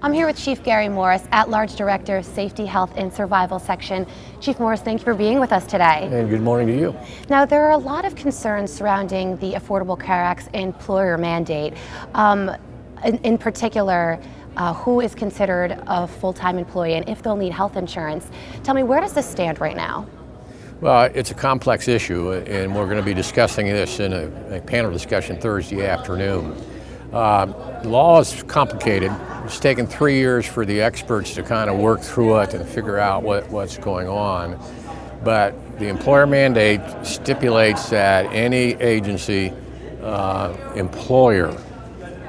I'm here with Chief Gary Morris, at-large Director of Safety, Health, and Survival Section. Chief Morris, thank you for being with us today. And good morning to you. Now, there are a lot of concerns surrounding the Affordable Care Act's employer mandate. In particular, who is considered a full-time employee and if they'll need health insurance. Tell me, where does this stand right now? Well, it's a complex issue, and we're going to be discussing this in a panel discussion Thursday afternoon. The law is complicated. It's taken 3 years for the experts to kind of work through it and figure out what's going on. But the employer mandate stipulates that any agency employer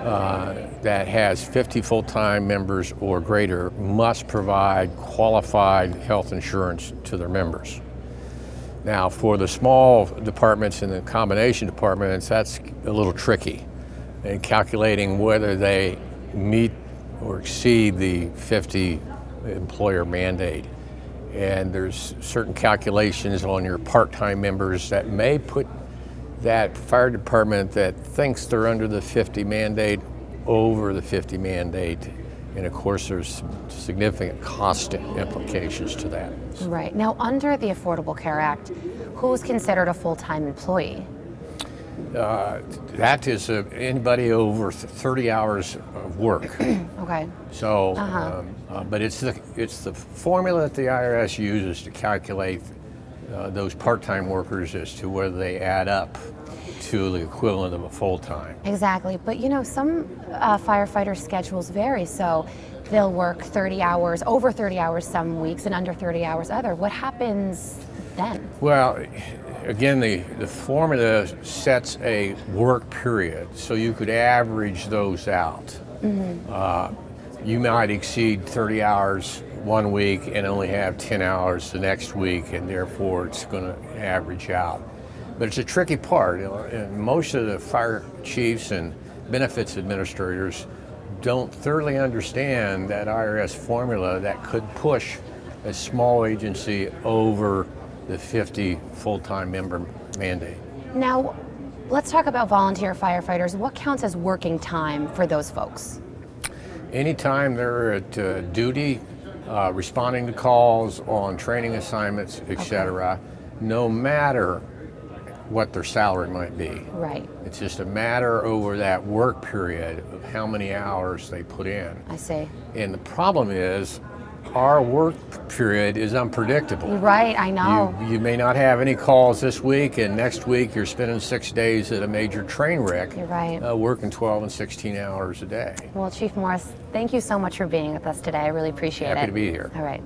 that has 50 full-time members or greater must provide qualified health insurance to their members. Now, for the small departments and the combination departments, that's a little tricky in calculating whether they meet or exceed the 50 employer mandate. And there's certain calculations on your part-time members that may put that fire department that thinks they're under the 50 mandate over the 50 mandate. And of course, there's significant cost implications to that. Right. Now, under the Affordable Care Act, who's considered a full-time employee? That is anybody over 30 hours of work. Okay. So, but it's the formula that the IRS uses to calculate those part-time workers as to whether they add up to the equivalent of a full-time. Exactly, but you know, some firefighter schedules vary, so they'll work 30 hours, over 30 hours some weeks, and under 30 hours other. What happens then? Well, again, the formula sets a work period, so you could average those out. Mm-hmm. You might exceed 30 hours one week and only have 10 hours the next week, and therefore it's going to average out. But it's a tricky part, and most of the fire chiefs and benefits administrators don't thoroughly understand that IRS formula that could push a small agency over the 50 full-time member mandate. Now, let's talk about volunteer firefighters. What counts as working time for those folks? Anytime they're at duty, responding to calls, on training assignments, etc., no matter what their salary might be. Right. It's just a matter over that work period of how many hours they put in. I see. And the problem is, our work period is unpredictable. Right, I know. You may not have any calls this week, and next week you're spending 6 days at a major train wreck. You're right. Working 12 and 16 hours a day. Well, Chief Morris, thank you so much for being with us today. I really appreciate it. Happy to be here. All right.